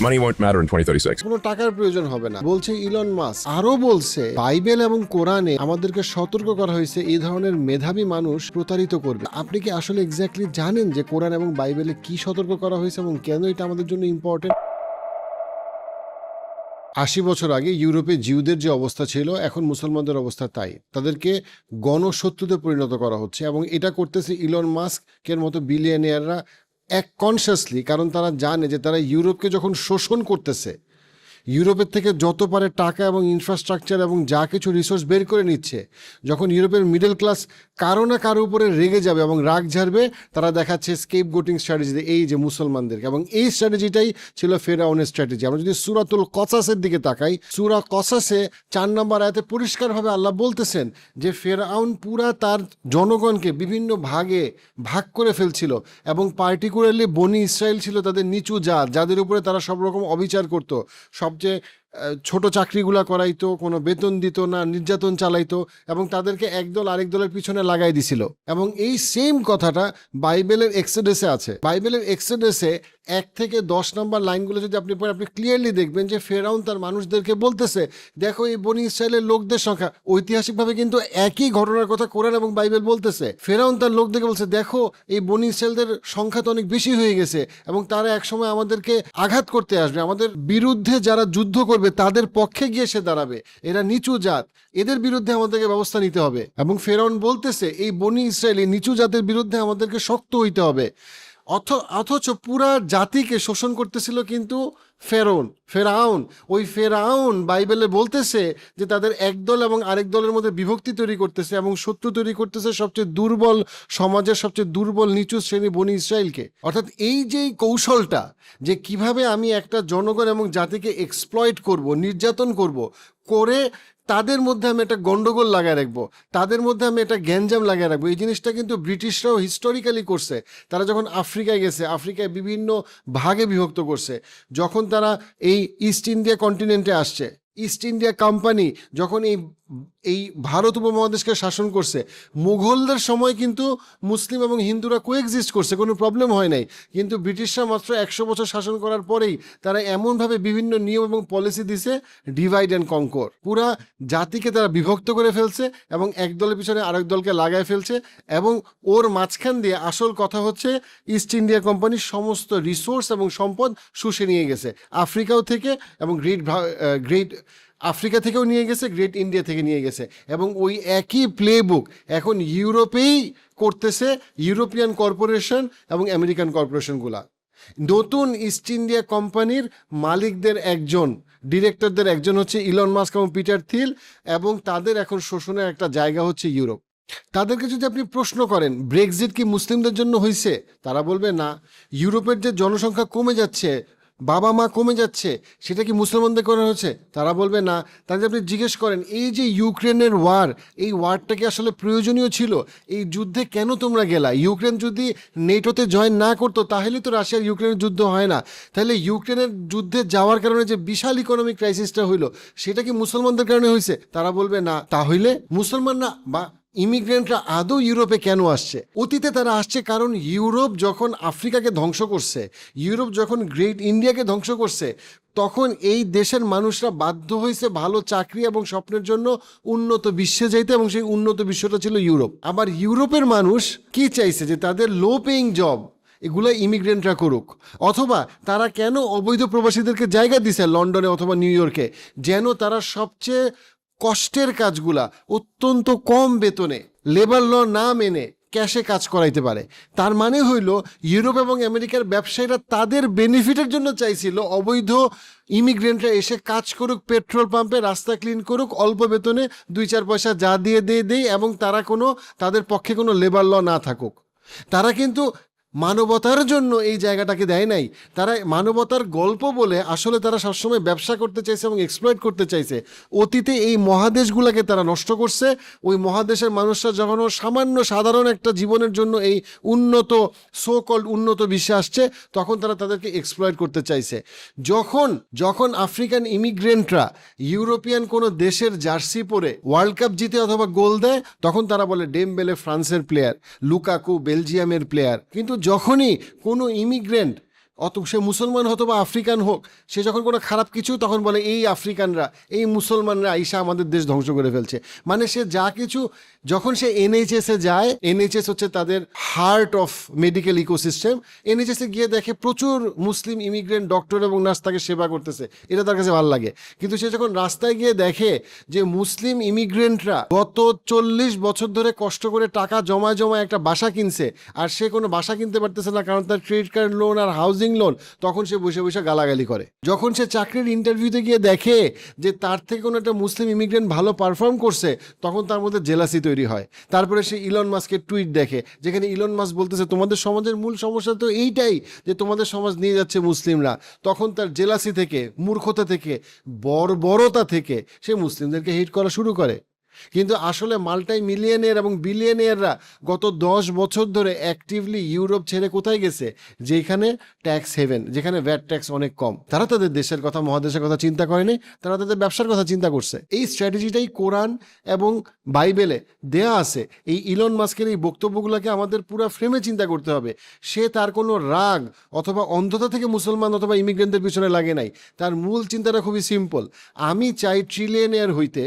Money won't matter in 2036. কোনো টাকার প্রয়োজন হবে না বলছে ইলন মাস্ক। আরো বলছে বাইবেল এবং কোরআনে আমাদেরকে সতর্ক করা হয়েছে এই ধরনের মেধাবী মানুষ প্রতারিত করবে। আপনি কি আসলে এক্স্যাক্টলি জানেন যে কোরআন এবং বাইবেলে কি সতর্ক করা হয়েছে এবং কেন এটা আমাদের জন্য ইম্পর্টেন্ট? ৮০ বছর আগে ইউরোপে জিউদের যে অবস্থা ছিল এখন মুসলমানদের অবস্থা তাই। তাদেরকে গণশত্রুতে পরিণত করা হচ্ছে এবং এটা করতেছে ইলন মাস্কের মতো বিলিয়নিয়াররা কনসিয়াসলি, কারণ তারা জানে যে তারা ইউরোপকে যখন শোষণ করতেছে, ইউরোপের থেকে যত পারে টাকা এবং ইনফ্রাস্ট্রাকচার এবং যা কিছু রিসোর্স বের করে নিচ্ছে, যখন ইউরোপের মিডল ক্লাস কারো না কারো উপরে রেগে যাবে এবং রাগ ঝাড়বে, তারা দেখাচ্ছে স্কেপ গোটিং স্ট্র্যাটেজি, এই যে মুসলমানদেরকে। এবং এই স্ট্র্যাটেজিটাই ছিল ফেরাউনের স্ট্র্যাটেজি। আমরা যদি সূরাতুল কসাসের দিকে তাকাই, সূরা কসাসে ৪ নম্বর আয়াতে পরিষ্কারভাবে আল্লাহ বলতেছেন যে ফেরাউন পুরা তার জনগণকে বিভিন্ন ভাগে ভাগ করে ফেলছিল এবং পার্টিকুলারলি বনি ইসরায়েল ছিল তাদের নিচু জাত, যাদের উপরে তারা সব রকম অবিচার করত, সবচেয়ে ছোট চাকরিগুলা করাইতো, কোনো বেতন দিত না, নির্যাতন চালাইতো এবং তাদেরকে একদল আরেক দলের পিছনে লাগাই দিছিল। এবং এই সেম কথাটা বাইবেলের এক্সোডাসে আছে। বাইবেলের এক্সোডাসে ১ থেকে ১০ নম্বর লাইনগুলো যদি আপনি পড়েন, আপনি ক্লিয়ারলি দেখবেন যে ফেরাউন তার মানুষদেরকে বলতেছে, দেখো এই বনি ইসরায়েলের লোকদের সংখ্যা, ঐতিহাসিকভাবে কিন্তু একই ঘটনার কথা কোরআন এবং বাইবেল বলতেছে। ফেরাউন তার লোকদেরকে বলছে, দেখো এই বনি ইসরায়েলদের সংখ্যা তো অনেক বেশি হয়ে গেছে এবং তারা একসময় আমাদেরকে আঘাত করতে আসবে, আমাদের বিরুদ্ধে যারা যুদ্ধ করবে তাদের পক্ষে গিয়ে সে দাঁড়াবে, এরা নিচু জাত, এদের বিরুদ্ধে আমাদেরকে ব্যবস্থা নিতে হবে। এবং ফেরাউন বলতেছে এই বনি ইসরায়েল, এই নিচু জাতের বিরুদ্ধে আমাদেরকে শক্ত হইতে হবে। অথচ পুরা জাতিকে শোষণ করতেছিল কিন্তু ফেরাউন। ওই ফেরাউন বাইবেলে বলতেছে যে তাদের একদল এবং আরেক দলের মধ্যে বিভক্তি তৈরি করতেছে এবং শত্রু তৈরি করতেছে সবচেয়ে দুর্বল সমাজের সবচেয়ে দুর্বল নিচু শ্রেণী বনি ইসরায়েলকে। অর্থাৎ এই যে কৌশলটা, যে কিভাবে আমি একটা জনগণ এবং জাতিকে এক্সপ্লয়েট করব, নির্যাতন করব, করে তাদের মধ্যে আমি একটা গন্ডগোল লাগায় রাখবো, তাদের মধ্যে আমি একটা গ্যাঞ্জাম লাগায় রাখবো। এই জিনিসটা কিন্তু ব্রিটিশরাও হিস্টোরিক্যালি করছে। তারা যখন আফ্রিকায় গেছে, আফ্রিকায় বিভিন্ন ভাগে বিভক্ত করছে। যখন তারা এই ইস্ট ইন্ডিয়া কন্টিনেন্টে আসছে, ইস্ট ইন্ডিয়া কোম্পানি যখন এই ভারত উপমহাদেশকে শাসন করছে, মুঘলদের সময় কিন্তু মুসলিম এবং হিন্দুরা কোএক্সিস্ট করছে, কোনো প্রবলেম হয় নাই। কিন্তু ব্রিটিশরা মাত্র ১০০ বছর শাসন করার পরেই তারা এমনভাবে বিভিন্ন নিয়ম এবং পলিসি দিছে, ডিভাইড অ্যান্ড কনকর, পুরা জাতিকে তারা বিভক্ত করে ফেলছে এবং এক দলের পিছনে আরেক দলকে লাগায় ফেলছে। এবং ওর মাঝখান দিয়ে আসল কথা হচ্ছে ইস্ট ইন্ডিয়া কোম্পানির সমস্ত রিসোর্স এবং সম্পদ শুষে নিয়ে গেছে আফ্রিকাও থেকে, এবং গ্রেট আফ্রিকা থেকেও নিয়ে গেছে, গ্রেট ইন্ডিয়া থেকে নিয়ে গেছে। এবং ওই একই প্লেবুক এখন ইউরোপেই করতেছে ইউরোপিয়ান কর্পোরেশন এবং আমেরিকান কর্পোরেশনগুলা। নতুন ইস্ট ইন্ডিয়া কোম্পানির মালিকদের একজন, ডিরেক্টরদের একজন হচ্ছে ইলন মাস্ক এবং পিটার থিল, এবং তাদের এখন শোষণের একটা জায়গা হচ্ছে ইউরোপ। তাদেরকে যদি আপনি প্রশ্ন করেন ব্রেক্সিট কি মুসলিমদের জন্য হয়েছে, তারা বলবে না। ইউরোপের যে জনসংখ্যা কমে যাচ্ছে, বাবা মা কমে যাচ্ছে, সেটা কি মুসলমানদের করা হয়েছে, তারা বলবে না। তাদের আপনি জিজ্ঞেস করেন এই যে ইউক্রেনের ওয়ার, এই ওয়ারটা কি আসলে প্রয়োজনীয় ছিল? এই যুদ্ধে কেন তোমরা গেলা? ইউক্রেন যদি নেটোতে জয়েন না করতো তাহলে তো রাশিয়ার ইউক্রেনের যুদ্ধ হয় না। তাহলে ইউক্রেনের যুদ্ধে যাওয়ার কারণে যে বিশাল ইকোনমিক ক্রাইসিসটা হইলো, সেটা কি মুসলমানদের কারণে হয়েছে? তারা বলবে না। তাহলে মুসলমানরা বা ইমিগ্রেন্টরা আদৌ ইউরোপে কেন আসছে? অতীতে তারা আসছে কারণ ইউরোপ যখন আফ্রিকাকে ধ্বংস করছে, ইউরোপ যখন গ্রেট ইন্ডিয়াকে ধ্বংস করছে, তখন এই দেশের মানুষরা বাধ্য হয়েছে ভালো চাকরি এবং স্বপ্নের জন্য উন্নত বিশ্বে যাইতে, এবং সেই উন্নত বিশ্বটা ছিল ইউরোপ। আবার ইউরোপের মানুষ কি চাইছে যে তাদের লো পেইং জব এগুলো ইমিগ্রেন্টরা করুক। অথবা তারা কেন অবৈধ প্রবাসীদেরকে জায়গা দিছে লন্ডনে অথবা নিউ ইয়র্কে, যেন তারা সবচেয়ে কষ্টের কাজগুলা অত্যন্ত কম বেতনে, লেবার ল না মেনে ক্যাশে কাজ করাইতে পারে। তার মানে হইল ইউরোপ এবং আমেরিকার ব্যবসায়ীরা তাদের বেনিফিটের জন্য চাইছিল অবৈধ ইমিগ্রেন্টরা এসে কাজ করুক, পেট্রোল পাম্পে রাস্তা ক্লিন করুক, অল্প বেতনে ২-৪ পয়সা যা দিয়ে দেয়, এবং তারা তাদের পক্ষে কোনো লেবার ল না থাকুক। তারা কিন্তু মানবতার জন্য এই জায়গাটাকে দেয় নাই। তারা মানবতার গল্প বলে আসলে তারা সবসময় ব্যবসা করতে চাইছে এবং এক্সপ্লয়েট করতে চাইছে। অতীতে এই মহাদেশগুলোকে তারা নষ্ট করছে। ওই মহাদেশের মানুষরা যখন সামান্য সাধারণ একটা জীবনের জন্য এই উন্নত উন্নত বিশ্বে আসছে, তখন তারা তাদেরকে এক্সপ্লয়েট করতে চাইছে। যখন আফ্রিকান ইমিগ্রেন্টরা ইউরোপিয়ান কোনো দেশের জার্সি পরে ওয়ার্ল্ড কাপ জিতে অথবা গোল দেয়, তখন তারা বলে ডেমবেলে ফ্রান্সের প্লেয়ার, লুকাকু বেলজিয়ামের প্লেয়ার। কিন্তু যখনই কোনো ইমিগ্রেন্ট অত সে মুসলমান হতো বা আফ্রিকান হোক, সে যখন কোনো খারাপ কিছু তখন বলে এই আফ্রিকানরা, এই মুসলমানরা আইসা আমাদের দেশ ধ্বংস করে ফেলছে। মানে সে যা কিছু, যখন সে এনএইচএসে যায়, এনএইচএস হচ্ছে তাদের হার্ট অফ মেডিকেল ইকোসিস্টেম, এনএইচএসে গিয়ে দেখে প্রচুর মুসলিম ইমিগ্রেন্ট ডক্টর এবং নার্স তাকে সেবা করতেছে, এটা তার কাছে ভালো লাগে। কিন্তু সে যখন রাস্তায় গিয়ে দেখে যে মুসলিম ইমিগ্রেন্টরা গত 40 বছর ধরে কষ্ট করে টাকা জমায় একটা বাসা কিনছে, আর সে কোনো বাসা কিনতে পারতেছে না কারণ তার ক্রেডিট কার্ড লোন আর হাউজিং লোন, তখন সে বসে বসে গালাগালি করে। যখন সে চাকরির ইন্টারভিউতে গিয়ে দেখে যে তার থেকে কোনো একটা মুসলিম ইমিগ্রেন্ট ভালো পারফর্ম করছে, তখন তার মধ্যে জেলাসি তৈরি হয়। তারপরে সে ইলন মাস্কের টুইট দেখে, যেখানে ইলন মাস্ক বলতেছে তোমাদের সমাজের মূল সমস্যা তো এইটাই যে তোমাদের সমাজ নিয়ে যাচ্ছে মুসলিমরা, তখন তার জেলাসি থেকে, মূর্খতা থেকে, বর্বরতা থেকে সে মুসলিমদেরকে হেট করা শুরু করে। কিন্তু আসলে মাল্টাই মিলিয়নিয়ার এবং বিলিয়নিয়াররা গত 10 বছর ধরে অ্যাক্টিভলি ইউরোপ ছেড়ে কোথায় গেছে? যেখানে ট্যাক্স হেভেন, যেখানে ভ্যাট ট্যাক্স অনেক কম। তারা তাদের দেশের কথা, মহাদেশের কথা চিন্তা করেনি, তারা তাদের ব্যবসার কথা চিন্তা করছে। এই স্ট্র্যাটেজিটাই কোরআন এবং বাইবেলে দেয়া আছে। এই ইলন মাস্কের এই বক্তব্যগুলোকে আমাদের পুরো ফ্রেমে চিন্তা করতে হবে। সে তার কোনো রাগ অথবা অন্ধতা থেকে মুসলমান অথবা ইমিগ্রেন্টদের পিছনে লাগে নাই। তার মূল চিন্তাটা খুবই সিম্পল, আমি চাই ট্রিলিয়নিয়ার হইতে,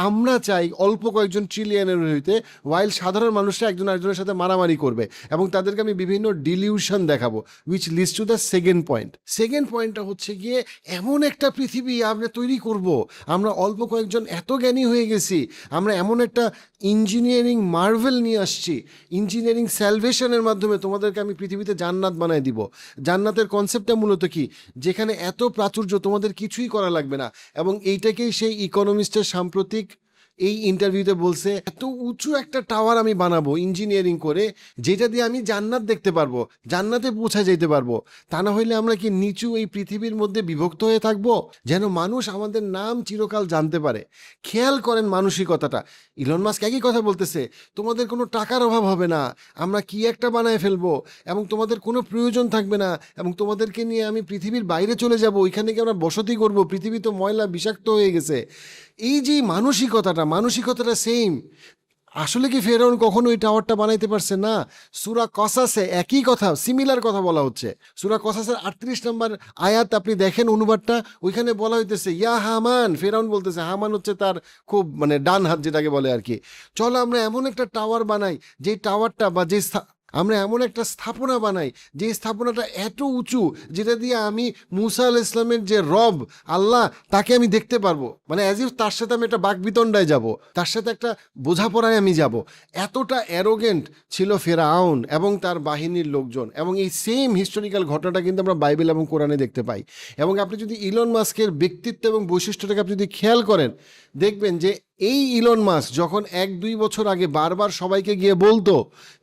আমরা চাই অল্প কয়েকজন ট্রিলিয়নের হইতে, ওয়াইল সাধারণ মানুষরা একজন আরেকজনের সাথে মারামারি করবে এবং তাদেরকে আমি বিভিন্ন ডিলিউশন দেখাবো, which leads to the second point. Second পয়েন্টটা হচ্ছে গিয়ে এমন একটা পৃথিবী আমরা তৈরি করব, আমরা অল্প কয়েকজন এত জ্ঞানী হয়ে গেছি, আমরা এমন একটা ইঞ্জিনিয়ারিং মার্ভেল নিয়ে আসছি, ইঞ্জিনিয়ারিং স্যালভেশনের মাধ্যমে তোমাদেরকে আমি পৃথিবীতে জান্নাত বানায় দিব। জান্নাতের কনসেপ্টটা মূলত কি? যেখানে এত প্রাচুর্য তোমাদের কিছুই করা লাগবে না। এবং এইটাকেই সেই ইকোনমিস্টের সাম্প্রতিক এই ইন্টারভিউতে বলছে, এত উঁচু একটা টাওয়ার আমি বানাবো ইঞ্জিনিয়ারিং করে, যেটা দিয়ে আমি জান্নাত দেখতে পারবো, জান্নাতে পৌঁছা যেতে পারবো। তা না হইলে আমরা কি নিচু এই পৃথিবীর মধ্যে বিভক্ত হয়ে থাকবো? যেন মানুষ আমাদের নাম চিরকাল জানতে পারে। খেয়াল করেন মানসিকতাটা। ইলন মাস্ক একই কথা বলতেছে, তোমাদের কোনো টাকার অভাব হবে না, আমরা কি একটা বানায় ফেলবো এবং তোমাদের কোনো প্রয়োজন থাকবে না, এবং তোমাদেরকে নিয়ে আমি পৃথিবীর বাইরে চলে যাব, ওইখানে গিয়ে আমরা বসতি করব, পৃথিবী তো ময়লা বিষাক্ত হয়ে গেছে। এই যে মানসিকতাটা সেম। আসলে কি ফেরাউন কখনো ওই টাওয়ারটা বানাইতে পারছে না? সূরা কসাসে একই কথা, সিমিলার কথা বলা হচ্ছে। সূরা কসাসের 38 নম্বর আয়াত আপনি দেখেন অনুবাদটা, ওইখানে বলা হইতেছে ইয়া হামান, ফেরাউন বলতেছে, হামান হচ্ছে তার খুব ডান হাত যেটাকে বলে আর কি, চলো আমরা এমন একটা টাওয়ার বানাই, যে টাওয়ারটা বা যে আমরা এমন একটা স্থাপনা বানাই, যে স্থাপনাটা এত উঁচু, যেটা দিয়ে আমি মুসা আলাইহিস ইসলামের যে রব আল্লাহ, তাকে আমি দেখতে পারবো। অ্যাজ ইফ তার সাথে আমি একটা বাকবিতণ্ডায় যাব, তার সাথে একটা বোঝাপড়ায় আমি যাব। এতটা অ্যারোগেন্ট ছিল ফেরাউন এবং তার বাহিনীর লোকজন। এবং এই সেম হিস্টোরিক্যাল ঘটনাটা কিন্তু আমরা বাইবেল এবং কোরআনে দেখতে পাই। এবং আপনি যদি ইলন মাস্কের ব্যক্তিত্ব এবং বৈশিষ্ট্যটাকে আপনি যদি খেয়াল করেন, দেখবেন যে এই ইলন মাস্ক যখন 1-2 বছর আগে বারবার সবাইকে গিয়ে বলতো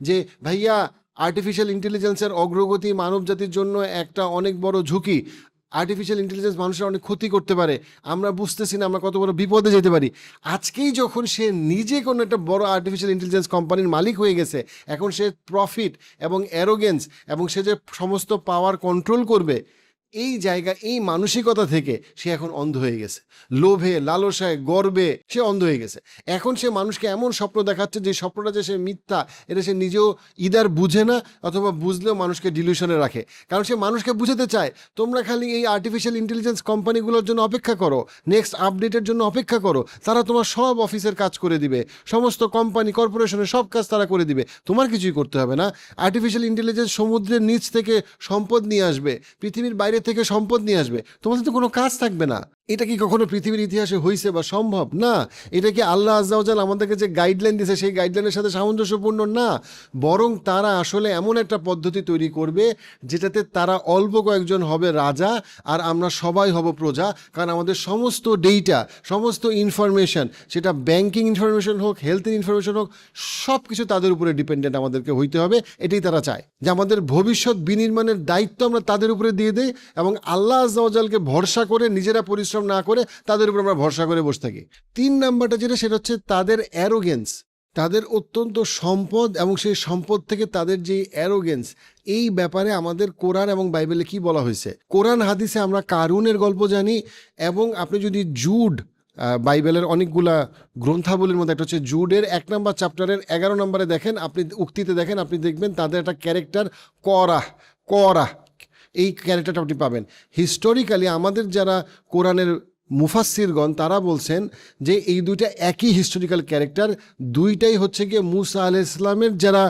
যে ভাইয়া, আর্টিফিশিয়াল ইন্টেলিজেন্সের অগ্রগতি মানব জাতির জন্য একটা অনেক বড় ঝুঁকি, আর্টিফিশিয়াল ইন্টেলিজেন্স মানুষের অনেক ক্ষতি করতে পারে, আমরা বুঝতেছি না আমরা কত বড় বিপদে যেতে পারি। আজকেই যখন সে নিজে কোনো একটা বড় আর্টিফিশিয়াল ইন্টেলিজেন্স কোম্পানির মালিক হয়ে গেছে, এখন সে প্রফিট এবং অ্যারোগেন্স এবং সে যে সমস্ত পাওয়ার কন্ট্রোল করবে, এই জায়গা, এই মানসিকতা থেকে সে এখন অন্ধ হয়ে গেছে। লোভে, লালসায়, গর্বে সে অন্ধ হয়ে গেছে। এখন সে মানুষকে এমন স্বপ্ন দেখাচ্ছে যে স্বপ্নটা যে সে মিথ্যা, এটা সে নিজেও ইদার বুঝে না, অথবা বুঝলেও মানুষকে ডিলিউশনে রাখে। কারণ সে মানুষকে বুঝাতে চায় তোমরা খালি এই আর্টিফিশিয়াল ইন্টেলিজেন্স কোম্পানিগুলোর জন্য অপেক্ষা করো, নেক্সট আপডেটের জন্য অপেক্ষা করো, তারা তোমার সব অফিসের কাজ করে দিবে, সমস্ত কোম্পানি কর্পোরেশনের সব কাজ তারা করে দিবে, তোমার কিছুই করতে হবে না। আর্টিফিশিয়াল ইন্টেলিজেন্স সমুদ্রের নিচ থেকে সম্পদ নিয়ে আসবে, পৃথিবীর বাইরে থেকে সম্পদ নিয়ে আসবে, তোমাদের তো কোনো কাজ থাকবে না। এটা কি কখনো পৃথিবীর ইতিহাসে হয়েছে বা সম্ভব? না। এটা কি আল্লাহ আজ্জা ওয়া জাল আমাদেরকে যে গাইডলাইন দিয়েছে সেই গাইডলাইনের সাথে সামঞ্জস্যপূর্ণ না। বরং তারা আসলে এমন একটা পদ্ধতি তৈরি করবে যেটাতে তারা অল্প কয়েকজন হবে রাজা আর আমরা সবাই হব প্রজা। কারণ আমাদের সমস্ত ডেটা, সমস্ত ইনফরমেশন, সেটা ব্যাংকিং ইনফরমেশন হোক, হেলথের ইনফরমেশন হোক, সব কিছু তাদের উপরে ডিপেন্ডেন্ট আমাদেরকে হইতে হবে। এটাই তারা চায়, যে আমাদের ভবিষ্যৎ বিনির্মাণের দায়িত্ব আমরা তাদের উপরে দিয়ে দেই এবং আল্লাহ আজ্জা ওয়া জালকে ভরসা করে, নিজেরা পরিশ্রম না করে তাদের উপর আমরা ভরসা করে বসে থাকি। 3 নাম্বারটা যেটা, সেটা হচ্ছে তাদের অ্যারোগেন্স, তাদের অত্যন্ত সম্পদ এবং সেই সম্পদ থেকে তাদের যে অ্যারোগেন্স। এই ব্যাপারে আমাদের কোরআন এবং বাইবেলে কি বলা হয়েছে? কোরআন হাদিসে আমরা কারুনের গল্প জানি, এবং আপনি যদি জুড, বাইবেলের অনেকগুলা গ্রন্থাবলীর মধ্যে একটা হচ্ছে জুডের 1 নম্বর চ্যাপ্টারের 11 নম্বরে দেখেন, আপনি উক্তিতে দেখেন, আপনি দেখবেন তাদের একটা ক্যারেক্টার করাহ। এই ক্যারেক্টারটা আপনি পাবেন। হিস্টোরিক্যালি আমাদের যারা কোরআনের মুফাসসিরগণ তারা বলছেন যে এই দুইটা একই হিস্টোরিক্যাল ক্যারেক্টার, দুইটাই হচ্ছে গিয়ে মুসা আলাইহিস সালামের যারা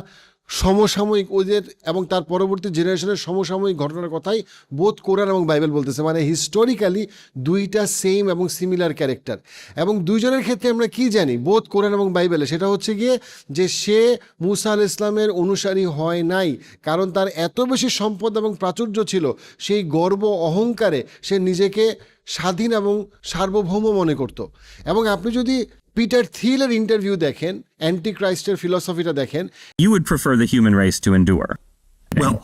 সমসাময়িক ওদের এবং তার পরবর্তী জেনারেশনের সমসাময়িক ঘটনার কথাই বোধ কোরআন এবং বাইবেল বলতেছে। মানে হিস্টোরিক্যালি দুইটা সেম এবং সিমিলার ক্যারেক্টার। এবং দুইজনের ক্ষেত্রে আমরা কি জানি বোধ কোরআন এবং বাইবেলে, সেটা হচ্ছে গিয়ে যে সে মুসা আলাইহিস সালামের অনুসারী হয় নাই, কারণ তার এত বেশি সম্পদ এবং প্রাচুর্য ছিল, সেই গর্ব অহংকারে সে নিজেকে স্বাধীন এবং সার্বভৌম মনে করত। এবং আপনি যদি পিটার থিলের ইন্টারভিউ দেখেন, অ্যান্টি ক্রাইস্টের ফিলসফিটা দেখেন, You would prefer the human race to endure. Well,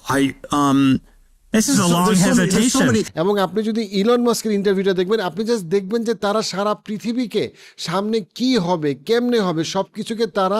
This is a long hesitation. এবং আপনি যদি ইলন মাস্কের ইন্টারভিউটা দেখবেন, আপনি জাস্ট দেখবেন যে তারা সারা পৃথিবীকে সামনে কি হবে, কেমনে হবে, সব কিছুকে তারা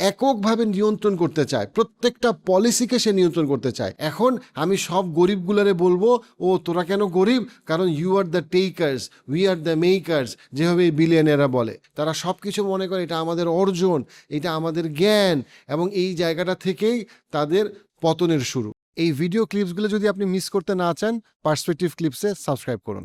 এককভাবে নিয়ন্ত্রণ করতে চায়, প্রত্যেকটা পলিসিকে সে নিয়ন্ত্রণ করতে চায়। এখন আমি সব গরিবগুলারে বলবো, ও তোরা কেন গরিব, কারণ you are the takers, we are the makers, যেভাবে এই বিলিয়নেরা বলে। তারা সব কিছু মনে করে এটা আমাদের অর্জন, এটা আমাদের জ্ঞান, এবং এই জায়গাটা থেকেই তাদের পতনের শুরু। এই ভিডিও ক্লিপসগুলো যদি আপনি মিস করতে না চান, পার্সপেক্টিভ ক্লিপসে সাবস্ক্রাইব করুন।